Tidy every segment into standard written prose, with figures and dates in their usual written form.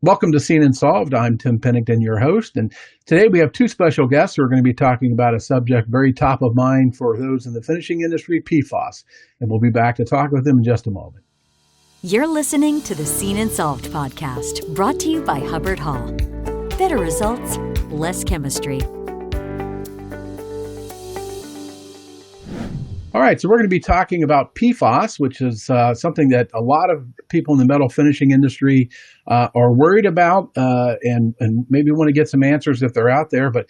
Welcome to Seen and Solved. I'm Tim Pennington, your host, and today we have two special guests who are going to be talking about a subject very top of mind for those in the finishing industry, PFAS, and we'll be back to talk with them in just a moment. You're listening to the Seen and Solved podcast, brought to you by Hubbard-Hall. Better results, less chemistry. All right, so we're going to be talking about PFAS, which is something that a lot of people in the metal finishing industry are worried about and maybe want to get some answers if they're out there. But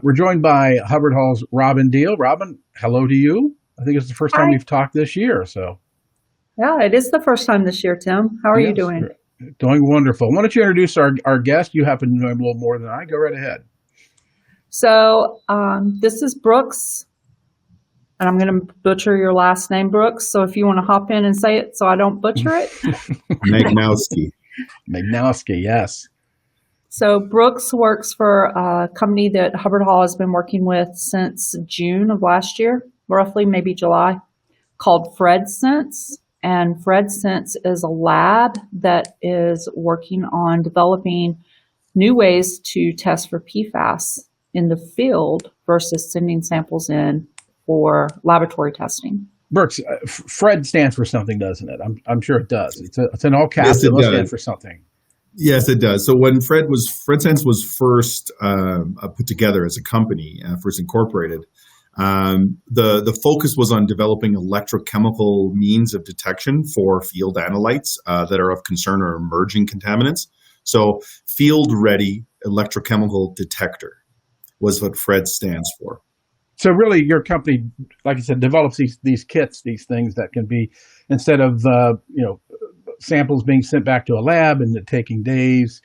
we're joined by Hubbard-Hall's Robin Deal. Robin, hello to you. I think it's the first time we've talked this year. So, yeah, it is the first time this year, Tim. How are you doing? Doing wonderful. Why don't you introduce our guest? You happen to know him a little more than I. Go right ahead. So this is Brooks. And I'm going to butcher your last name, Brooks. So if you want to hop in and say it so I don't butcher it. Magnowski. Magnowski, yes. So Brooks works for a company that Hubbard-Hall has been working with since June of last year, roughly, maybe July, called FREDsense. And FREDsense is a lab that is working on developing new ways to test for PFAS in the field versus sending samples in for laboratory testing. Brooks, FRED stands for something, doesn't it? I'm sure it does. It's in all caps. Yes, it must stand for something. Yes, it does. So when FREDsense was first put together as a company, first incorporated, the focus was on developing electrochemical means of detection for field analytes that are of concern or emerging contaminants. So field-ready electrochemical detector was what FRED stands for. So really, your company, like I said, develops these kits, these things that can be, instead of samples being sent back to a lab and it taking days.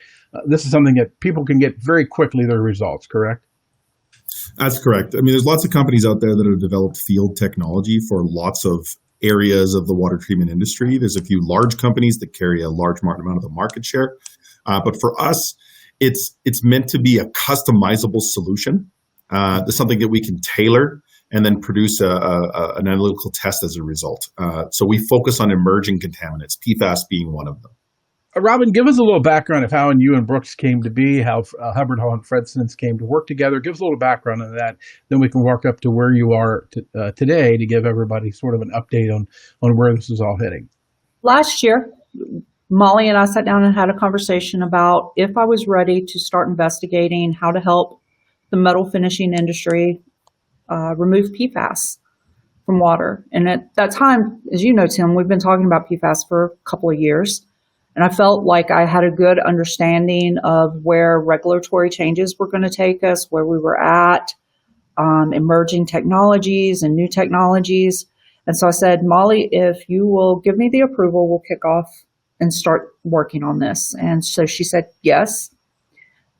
This is something that people can get very quickly their results. Correct? That's correct. I mean, there's lots of companies out there that have developed field technology for lots of areas of the water treatment industry. There's a few large companies that carry a large amount of the market share, but for us, it's meant to be a customizable solution. Something that we can tailor and then produce an analytical test as a result. So we focus on emerging contaminants, PFAS being one of them. Robin, give us a little background of how you and Brooks came to be, how Hubbard-Hall and FREDsense came to work together. Give us a little background on that. Then we can work up to where you are today to give everybody sort of an update on where this is all heading. Last year, Molly and I sat down and had a conversation about if I was ready to start investigating how to help the metal finishing industry remove PFAS from water. And at that time, as you know, Tim, we've been talking about PFAS for a couple of years. And I felt like I had a good understanding of where regulatory changes were going to take us, where we were at, emerging technologies and new technologies. And so I said, Molly, if you will give me the approval, we'll kick off and start working on this. And so she said, yes.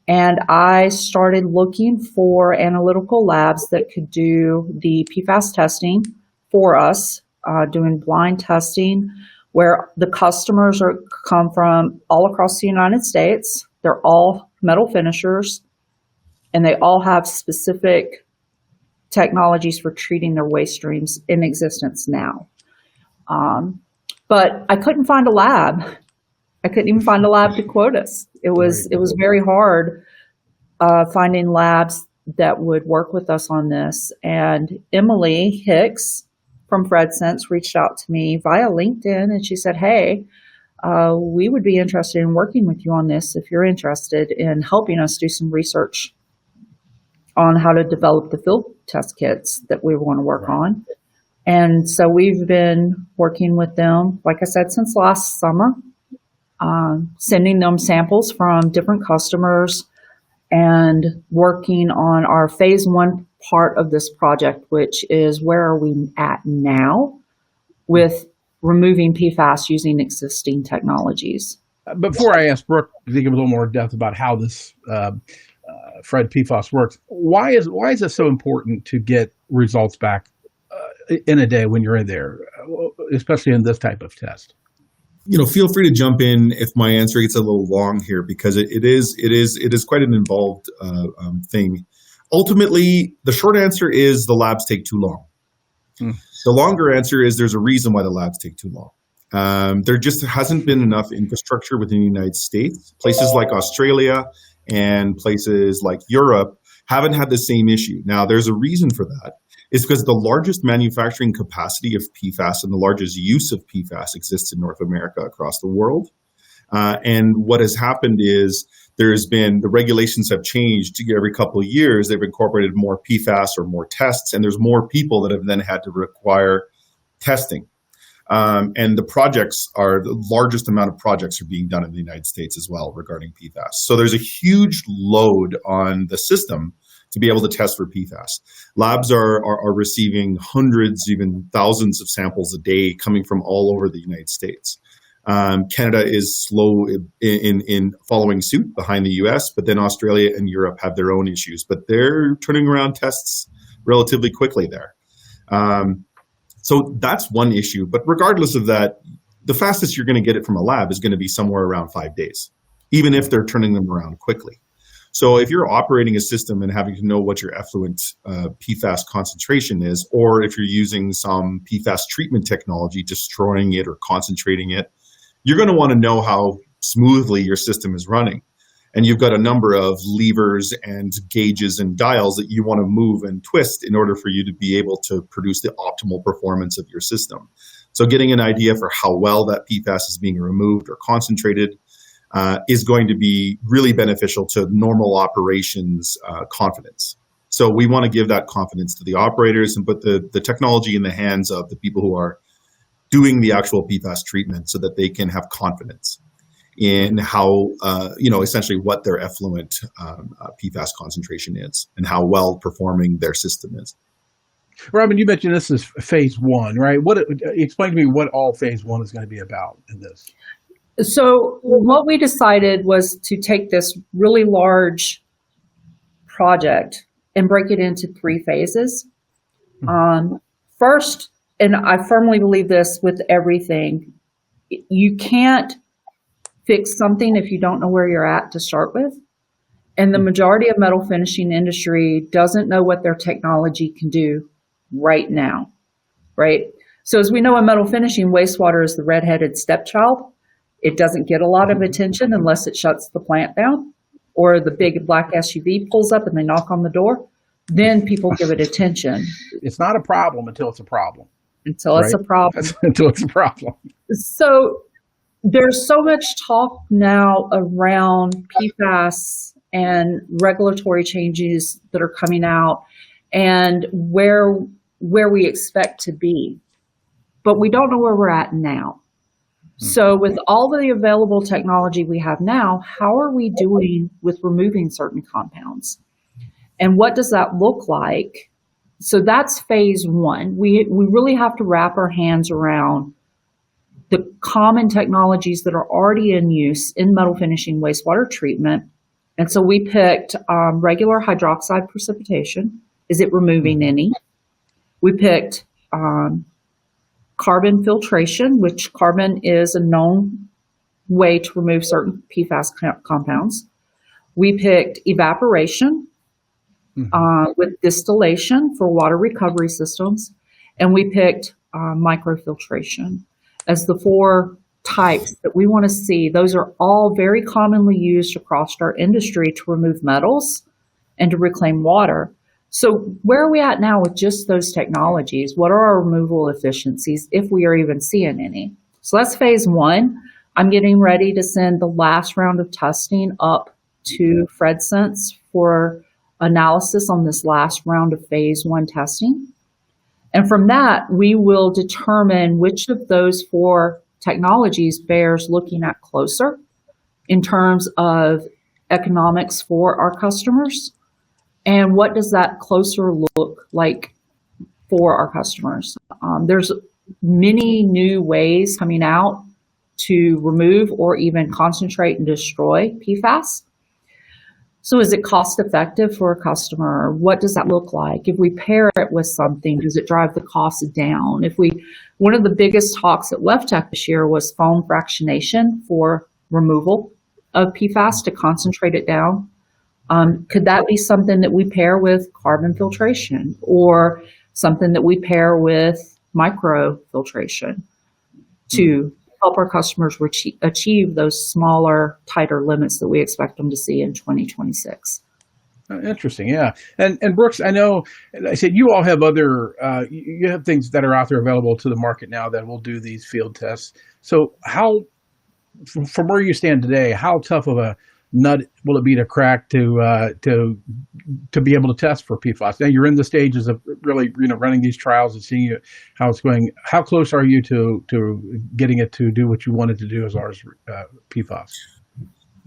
And I started looking for analytical labs that could do the PFAS testing for us, doing blind testing, where the customers come from all across the United States. They're all metal finishers, and they all have specific technologies for treating their waste streams in existence now. But I couldn't find a lab. I couldn't even find a lab to quote us. It was very hard finding labs that would work with us on this. And Emily Hicks from FREDsense reached out to me via LinkedIn, and she said, hey, we would be interested in working with you on this if you're interested in helping us do some research on how to develop the field test kits that we want to work on. And so we've been working with them, like I said, since last summer. Sending them samples from different customers and working on our phase one part of this project, which is where are we at now with removing PFAS using existing technologies. Before I ask Brooke to give a little more depth about how this FRED PFAS works, why is it so important to get results back in a day when you're in there, especially in this type of test? Feel free to jump in if my answer gets a little long here, because it is quite an involved thing. Ultimately, the short answer is the labs take too long. The longer answer is there's a reason why the labs take too long. There just hasn't been enough infrastructure within the United States. Places like Australia and places like Europe haven't had the same issue. Now, there's a reason for that. It's because the largest manufacturing capacity of PFAS and the largest use of PFAS exists in North America across the world. And what has happened is the regulations have changed every couple of years. They've incorporated more PFAS or more tests, and there's more people that have then had to require testing. And the largest amount of projects are being done in the United States as well regarding PFAS. So there's a huge load on the system to be able to test for PFAS. Labs are receiving hundreds, even thousands of samples a day coming from all over the United States. Canada is slow in following suit behind the US, but then Australia and Europe have their own issues, but they're turning around tests relatively quickly there. So that's one issue. But regardless of that, the fastest you're going to get it from a lab is going to be somewhere around 5 days, even if they're turning them around quickly. So if you're operating a system and having to know what your effluent PFAS concentration is, or if you're using some PFAS treatment technology, destroying it or concentrating it, you're going to want to know how smoothly your system is running. And you've got a number of levers and gauges and dials that you want to move and twist in order for you to be able to produce the optimal performance of your system. So getting an idea for how well that PFAS is being removed or concentrated is going to be really beneficial to normal operations confidence. So we want to give that confidence to the operators and put the technology in the hands of the people who are doing the actual PFAS treatment so that they can have confidence in how, essentially what their effluent PFAS concentration is and how well performing their system is. Robin, you mentioned this is phase one, right? Explain to me what all phase one is going to be about in this. So what we decided was to take this really large project and break it into 3 phases. First, and I firmly believe this with everything, you can't fix something if you don't know where you're at to start with. And the majority of metal finishing industry doesn't know what their technology can do right now, right? So as we know in metal finishing, wastewater is the redheaded stepchild. It doesn't get a lot of attention unless it shuts the plant down or the big black SUV pulls up and they knock on the door. Then people give it attention. It's not a problem until it's a problem. Until it's a problem. Until it's a problem. So there's so much talk now around PFAS and regulatory changes that are coming out and where we expect to be. But we don't know where we're at now. So with all the available technology we have now, how are we doing with removing certain compounds? And what does that look like? So that's phase one. We really have to wrap our hands around the common technologies that are already in use in metal finishing wastewater treatment. And so we picked regular hydroxide precipitation. Is it removing any? We picked carbon filtration, which carbon is a known way to remove certain PFAS compounds. We picked evaporation with distillation for water recovery systems. And we picked microfiltration as the 4 types that we want to see. Those are all very commonly used across our industry to remove metals and to reclaim water. So where are we at now with just those technologies? What are our removal efficiencies, if we are even seeing any? So that's phase one. I'm getting ready to send the last round of testing up to FREDsense for analysis on this last round of phase one testing. And from that, we will determine which of those 4 technologies bears looking at closer in terms of economics for our customers. And what does that closer look like for our customers? There's many new ways coming out to remove or even concentrate and destroy PFAS. So is it cost effective for a customer? What does that look like? If we pair it with something, does it drive the cost down? One of the biggest talks at WEFTEC this year was foam fractionation for removal of PFAS to concentrate it down. Could that be something that we pair with carbon filtration or something that we pair with microfiltration to help our customers achieve those smaller, tighter limits that we expect them to see in 2026. Interesting, yeah. And Brooks, I know, I said you all have other, you have things that are out there available to the market now that will do these field tests. So how, from where you stand today, how tough of a nut will it be to crack to be able to test for PFAS? Now you're in the stages of really, running these trials and seeing how it's going. How close are you to getting it to do what you wanted to do as far as PFAS?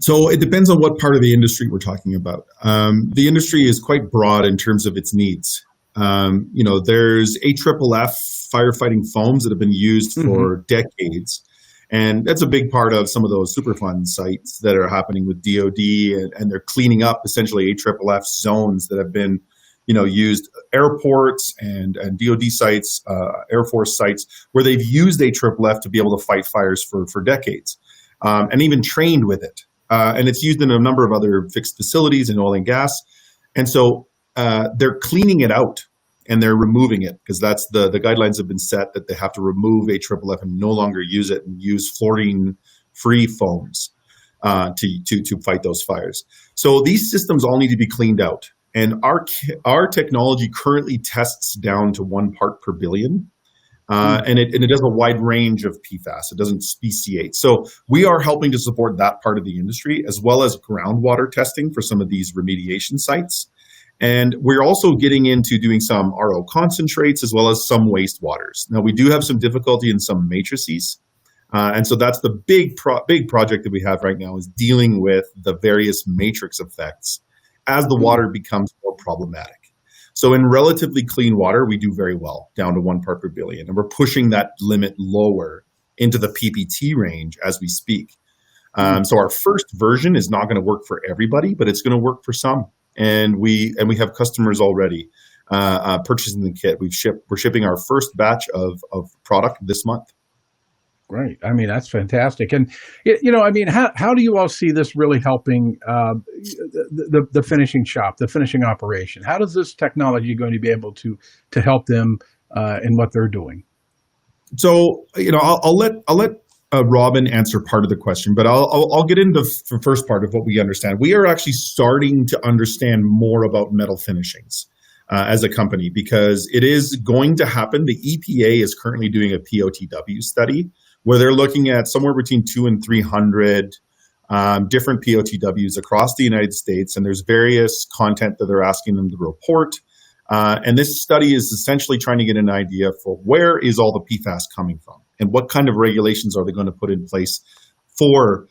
So it depends on what part of the industry we're talking about. The industry is quite broad in terms of its needs. There's AFFF firefighting foams that have been used for decades. And that's a big part of some of those Superfund sites that are happening with DOD, and they're cleaning up essentially AFFF zones that have been, used airports and DOD sites, Air Force sites, where they've used AFFF to be able to fight fires for decades, and even trained with it. And it's used in a number of other fixed facilities in oil and gas. And so they're cleaning it out and they're removing it, because that's the guidelines have been set that they have to remove AFFF and no longer use it and use fluorine-free foams to fight those fires. So these systems all need to be cleaned out. And our technology currently tests down to 1 part per billion. And it does a wide range of PFAS. It doesn't speciate. So we are helping to support that part of the industry, as well as groundwater testing for some of these remediation sites. And we're also getting into doing some RO concentrates as well as some wastewaters. Now, we do have some difficulty in some matrices. And so that's the big project that we have right now, is dealing with the various matrix effects as the water becomes more problematic. So in relatively clean water, we do very well, down to 1 part per billion. And we're pushing that limit lower into the PPT range as we speak. So our first version is not going to work for everybody, but it's going to work for some. And we have customers already purchasing the kit. We're shipping our first batch of product this month. Great. I mean, that's fantastic. And, how do you all see this really helping the finishing shop, the finishing operation? How does this technology going to be able to help them in what they're doing? So, I'll let Robin answer part of the question, but I'll get into the first part of what we understand. We are actually starting to understand more about metal finishings as a company, because it is going to happen. The EPA is currently doing a POTW study where they're looking at somewhere between 200 and 300 different POTWs across the United States, and there's various content that they're asking them to report. And this study is essentially trying to get an idea for where is all the PFAS coming from, and what kind of regulations are they going to put in place for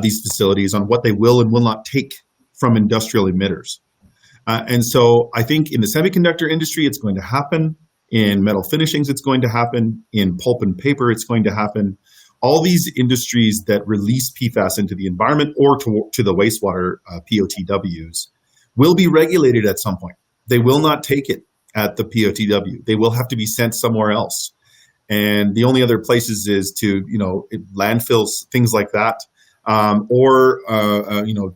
these facilities on what they will and will not take from industrial emitters. And so I think in the semiconductor industry, it's going to happen. In metal finishings, it's going to happen. In pulp and paper, it's going to happen. All these industries that release PFAS into the environment or to the wastewater POTWs will be regulated at some point. They will not take it at the POTW. They will have to be sent somewhere else. And the only other places is to, landfills, things like that, or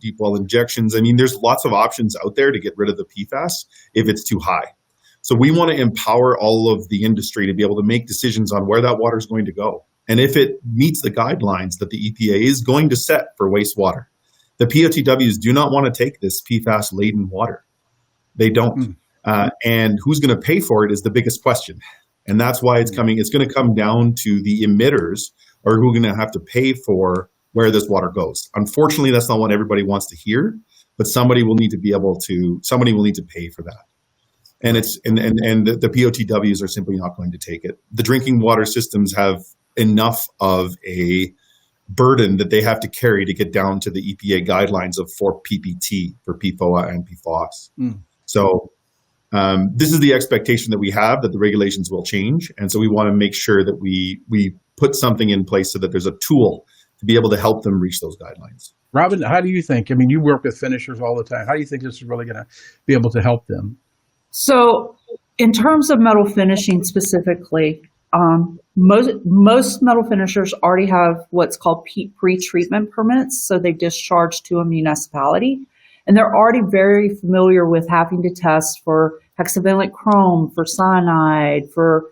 deep well injections. I mean, there's lots of options out there to get rid of the PFAS if it's too high. So we want to empower all of the industry to be able to make decisions on where that water is going to go. And if it meets the guidelines that the EPA is going to set for wastewater. The POTWs do not want to take this PFAS-laden water. They don't. And who's going to pay for it is the biggest question. And that's why it's coming. It's going to come down to the emitters, or who are going to have to pay for where this water goes. Unfortunately, that's not what everybody wants to hear, but somebody will need to pay for that. And the POTWs are simply not going to take it. The drinking water systems have enough of a burden that they have to carry to get down to the EPA guidelines for PPT, for PFOA and PFOS. So this is the expectation that we have, that the regulations will change. And so we want to make sure that we put something in place so that there's a tool to be able to help them reach those guidelines. Robin, how do you think? I mean, you work with finishers all the time. How do you think this is really going to be able to help them? So in terms of metal finishing specifically, most metal finishers already have what's called pre-treatment permits. So they discharge to a municipality, and they're already very familiar with having to test for hexavalent chrome, for cyanide, for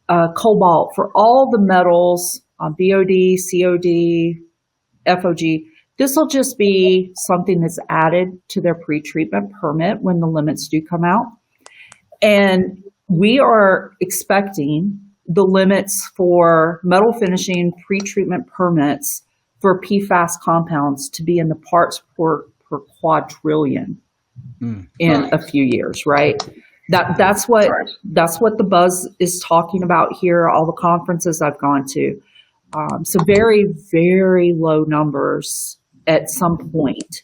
cobalt, for all the metals BOD, COD, FOG. This will just be something that's added to their pretreatment permit when the limits do come out. And we are expecting the limits for metal finishing pretreatment permits for PFAS compounds to be in the parts per quadrillion in a few years, right? That's what the buzz is talking about here, all the conferences I've gone to. So very, very low numbers at some point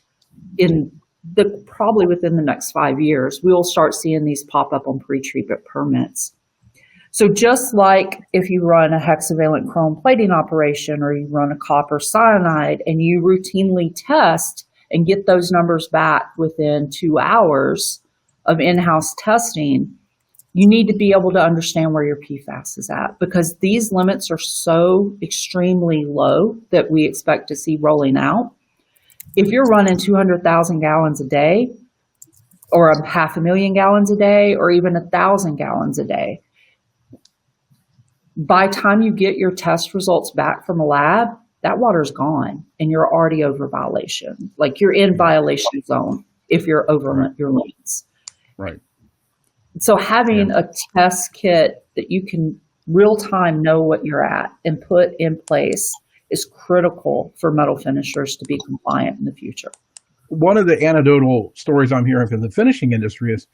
probably within the next 5 years, we will start seeing these pop up on pretreatment permits. So just like if you run a hexavalent chrome plating operation or you run a copper cyanide and you routinely test and get those numbers back within 2 hours of in-house testing, you need to be able to understand where your PFAS is at, because these limits are so extremely low that we expect to see rolling out. If you're running 200,000 gallons a day, or 500,000 gallons a day, or even 1,000 gallons a day, by the time you get your test results back from a lab, that water's gone and you're already over violation. Like you're in violation zone if you're over your limits. Right. So having a test kit that you can real time know what you're at and put in place is critical for metal finishers to be compliant in the future. One of the anecdotal stories I'm hearing from the finishing industry is,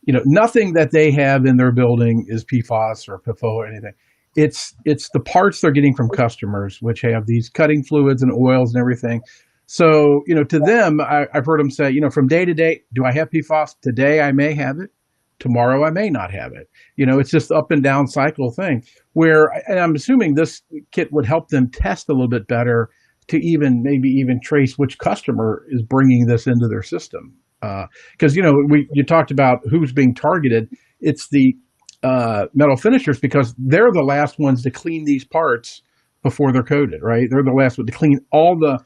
nothing that they have in their building is PFAS or PFOA or anything. It's the parts they're getting from customers, which have these cutting fluids and oils and everything. So, to them, I've heard them say, from day to day, do I have PFAS? Today I may have it. Tomorrow I may not have it. It's just up and down cycle thing and I'm assuming this kit would help them test a little bit better to maybe even trace which customer is bringing this into their system. Because, you talked about who's being targeted. It's the metal finishers, because they're the last ones to clean these parts before they're coated, right? They're the last one to clean all the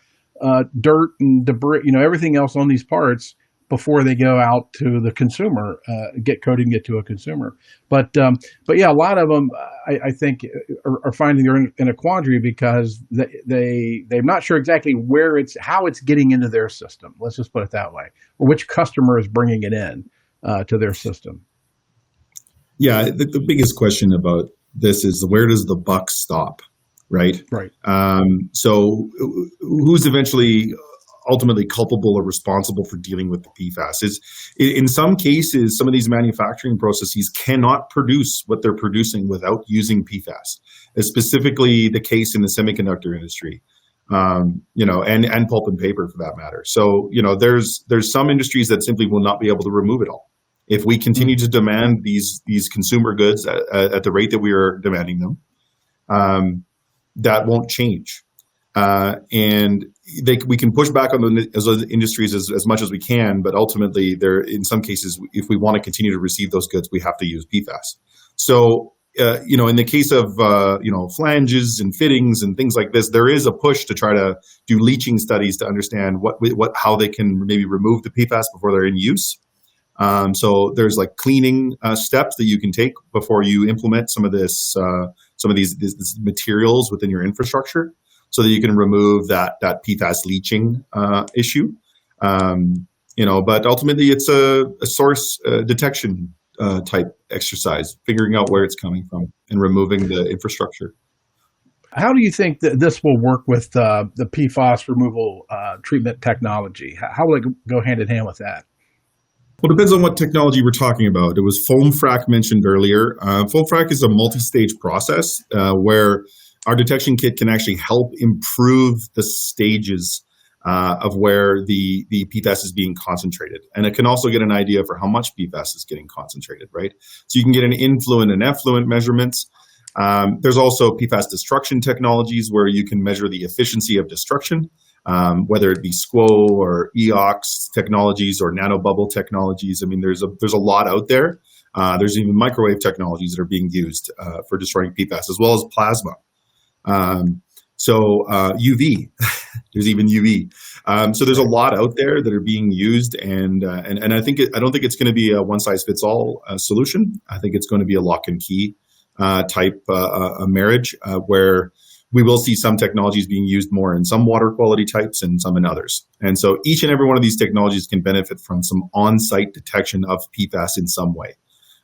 dirt and debris, everything else on these parts before they go out to the consumer, get coated and get to a consumer. But yeah, a lot of them, I think, are finding they're in a quandary because they're not sure exactly how it's getting into their system. Let's just put it that way, or which customer is bringing it in to their system. Yeah, the biggest question about this is, where does the buck stop, right? Right. So who's ultimately culpable or responsible for dealing with the PFAS? In some cases, some of these manufacturing processes cannot produce what they're producing without using PFAS. It's specifically the case in the semiconductor industry, and pulp and paper for that matter. So, there's some industries that simply will not be able to remove it all. If we continue to demand these consumer goods at the rate that we are demanding them, that won't change. And we can push back on those industries as much as we can, but ultimately, in some cases, if we want to continue to receive those goods, we have to use PFAS. So, in the case of flanges and fittings and things like this, there is a push to try to do leaching studies to understand how they can maybe remove the PFAS before they're in use. So there's like cleaning steps that you can take before you implement some of these materials within your infrastructure, so that you can remove that PFAS leaching issue. But ultimately it's a source detection type exercise, figuring out where it's coming from and removing the infrastructure. How do you think that this will work with the PFAS removal treatment technology? How will it go hand in hand with that? Well, it depends on what technology we're talking about. It was foam frac mentioned earlier. Foam frac is a multi-stage process where our detection kit can actually help improve the stages of where the PFAS is being concentrated. And it can also get an idea for how much PFAS is getting concentrated, right? So you can get an influent and effluent measurements. There's also PFAS destruction technologies where you can measure the efficiency of destruction, whether it be SQO or EOX technologies or nanobubble technologies. I mean, there's a lot out there. There's even microwave technologies that are being used for destroying PFAS, as well as plasma. UV, there's even UV. So there's a lot out there that are being used, and I don't think it's going to be a one size fits all solution. I think it's going to be a lock and key type marriage where we will see some technologies being used more in some water quality types and some in others. And so each and every one of these technologies can benefit from some on-site detection of PFAS in some way.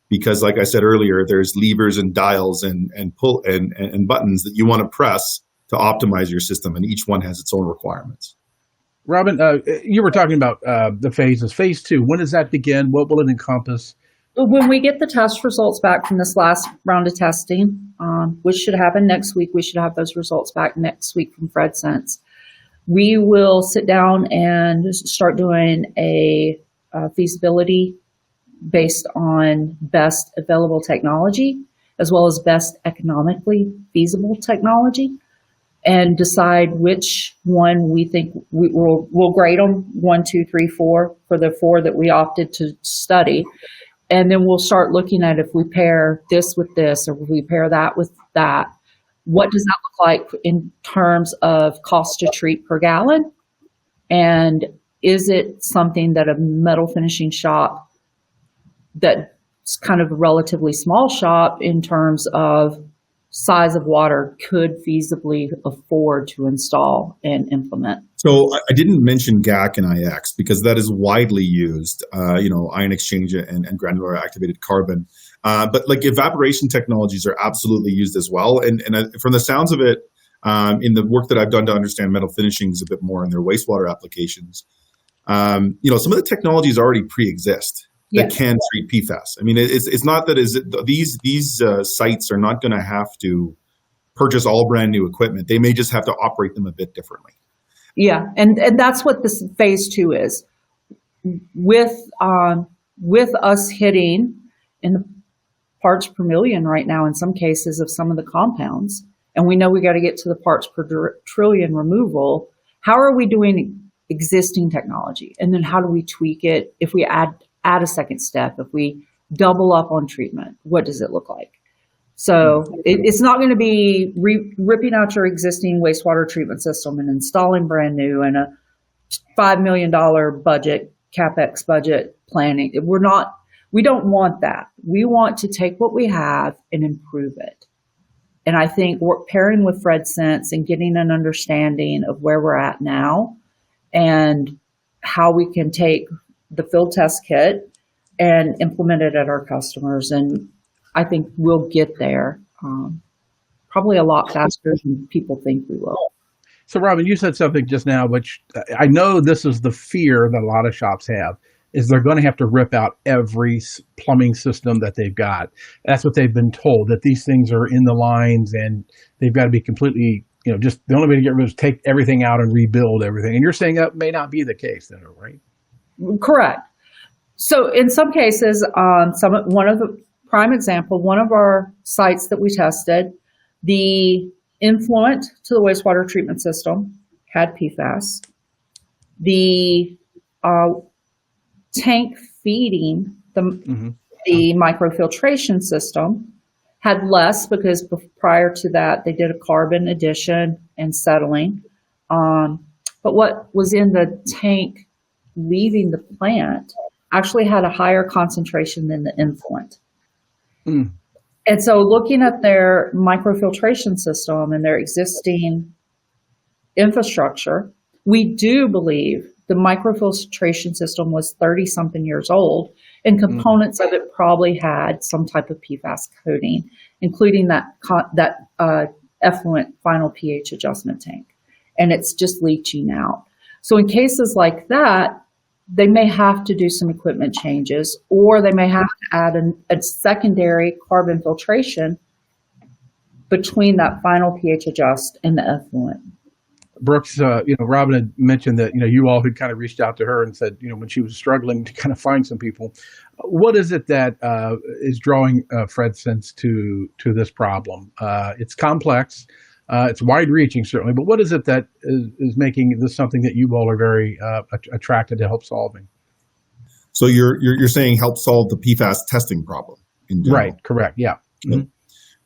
Because like I said earlier, there's levers and dials and pull and buttons that you want to press to optimize your system, and each one has its own requirements. Robin, you were talking about the phases. Phase 2, when does that begin? What will it encompass? When we get the test results back from this last round of testing, which should happen next week, we should have those results back next week from FREDsense. We will sit down and start doing a feasibility based on best available technology, as well as best economically feasible technology, and decide which one we think we'll grade them 1, 2, 3, 4 for the 4 that we opted to study. And then we'll start looking at if we pair this with this, or if we pair that with that, what does that look like in terms of cost to treat per gallon? And is it something that a metal finishing shop that's kind of a relatively small shop in terms of size of water could feasibly afford to install and implement? So I didn't mention GAC and IX because that is widely used, ion exchange and granular activated carbon. But like evaporation technologies are absolutely used as well. And from the sounds of it, in the work that I've done to understand metal finishings a bit more in their wastewater applications, some of the technologies already pre-exist that can treat PFAS. I mean, it's not that these sites are not going to have to purchase all brand new equipment. They may just have to operate them a bit differently. Yeah, and that's what this phase 2 is. With us hitting in the parts per million right now in some cases of some of the compounds, and we know we got to get to the parts per trillion removal. How are we doing existing technology, and then how do we tweak it? If we add a second step, if we double up on treatment, what does it look like? So it's not going to be ripping out your existing wastewater treatment system and installing brand new and a $5 million budget, CapEx budget planning. We don't want that. We want to take what we have and improve it. And I think we're pairing with FREDsense and getting an understanding of where we're at now and how we can take the field test kit and implement it at our customers. And I think we'll get there probably a lot faster than people think we will. So, Robin, you said something just now, which I know this is the fear that a lot of shops have, is they're going to have to rip out every plumbing system that they've got. That's what they've been told, that these things are in the lines and they've got to be completely, just the only way to get rid of it is take everything out and rebuild everything. And you're saying that may not be the case then, right? Correct. So in some cases, one of the prime example, one of our sites that we tested, the influent to the wastewater treatment system had PFAS. The tank feeding the microfiltration system had less because prior to that they did a carbon addition and settling. But what was in the tank leaving the plant actually had a higher concentration than the influent. And so looking at their microfiltration system and their existing infrastructure, we do believe the microfiltration system was 30-something years old, and components of it probably had some type of PFAS coating, including that effluent final pH adjustment tank. And it's just leaching out. So in cases like that, they may have to do some equipment changes, or they may have to add a secondary carbon filtration between that final pH adjust and the effluent. Brooks, Robin had mentioned that, you all had kind of reached out to her and said, when she was struggling to kind of find some people, what is it that is drawing FREDsense to this problem? It's complex. It's wide-reaching, certainly, but what is it that is making this something that you all are very attracted to help solving? So you're saying help solve the PFAS testing problem in general? Right, correct, yeah. Mm-hmm.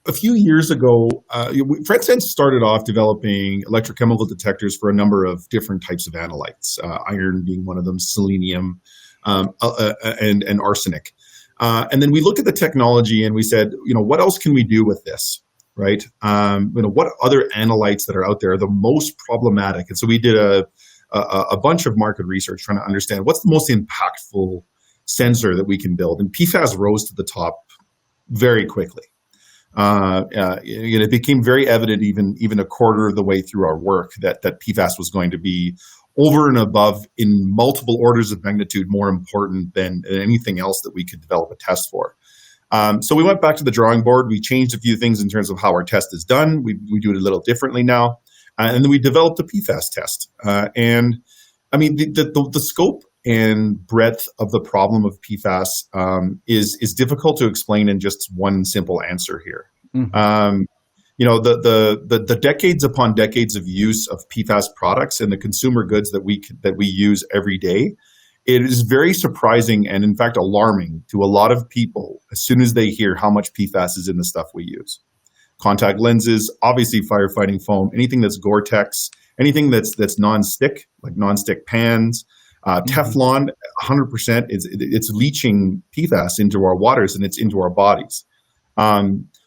A few years ago, FREDsense started off developing electrochemical detectors for a number of different types of analytes, iron being one of them, selenium, and arsenic. And then we looked at the technology and we said, what else can we do with this? right? What other analytes that are out there are the most problematic? And so we did a bunch of market research trying to understand what's the most impactful sensor that we can build. And PFAS rose to the top very quickly. It became very evident even a quarter of the way through our work that PFAS was going to be over and above, in multiple orders of magnitude, more important than anything else that we could develop a test for. So we went back to the drawing board. We changed a few things in terms of how our test is done. We do it a little differently now. And then we developed a PFAS test. The scope and breadth of the problem of PFAS is difficult to explain in just one simple answer here. Mm-hmm. The decades upon decades of use of PFAS products and the consumer goods that we use every day, it is very surprising and, in fact, alarming to a lot of people as soon as they hear how much PFAS is in the stuff we use. Contact lenses, obviously firefighting foam, anything that's Gore-Tex, anything that's non-stick, like non-stick pans, Teflon, 100%, it's leaching PFAS into our waters and it's into our bodies.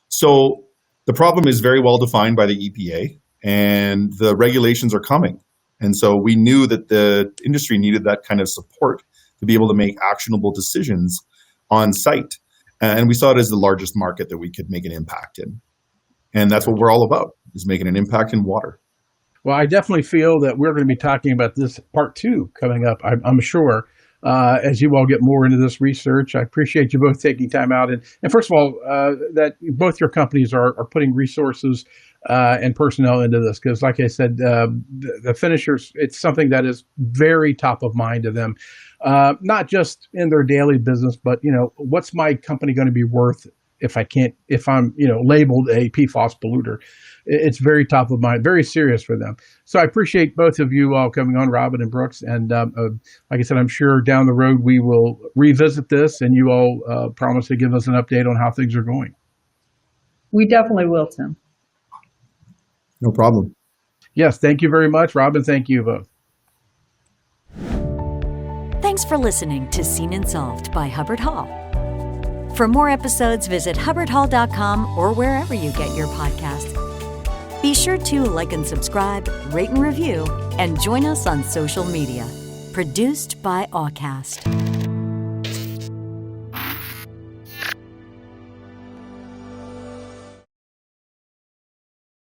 So the problem is very well defined by the EPA, and the regulations are coming. And so we knew that the industry needed that kind of support to be able to make actionable decisions on site. And we saw it as the largest market that we could make an impact in. And that's what we're all about, is making an impact in water. Well, I definitely feel that we're going to be talking about this part 2 coming up, I'm sure, as you all get more into this research. I appreciate you both taking time out. And first of all, that both your companies are putting resources and personnel into this, because like I said, the finishers, it's something that is very top of mind to them, not just in their daily business, but, what's my company going to be worth if I'm labeled a PFAS polluter. It's very top of mind, very serious for them. So I appreciate both of you all coming on, Robin and Brooks. And like I said, I'm sure down the road we will revisit this, and you all promise to give us an update on how things are going. We definitely will, Tim. No problem. Yes, thank you very much, Robin. Thank you both. Thanks for listening to Seen and Solved by Hubbard-Hall. For more episodes, visit hubbardhall.com or wherever you get your podcasts. Be sure to like and subscribe, rate and review, and join us on social media. Produced by Awcast.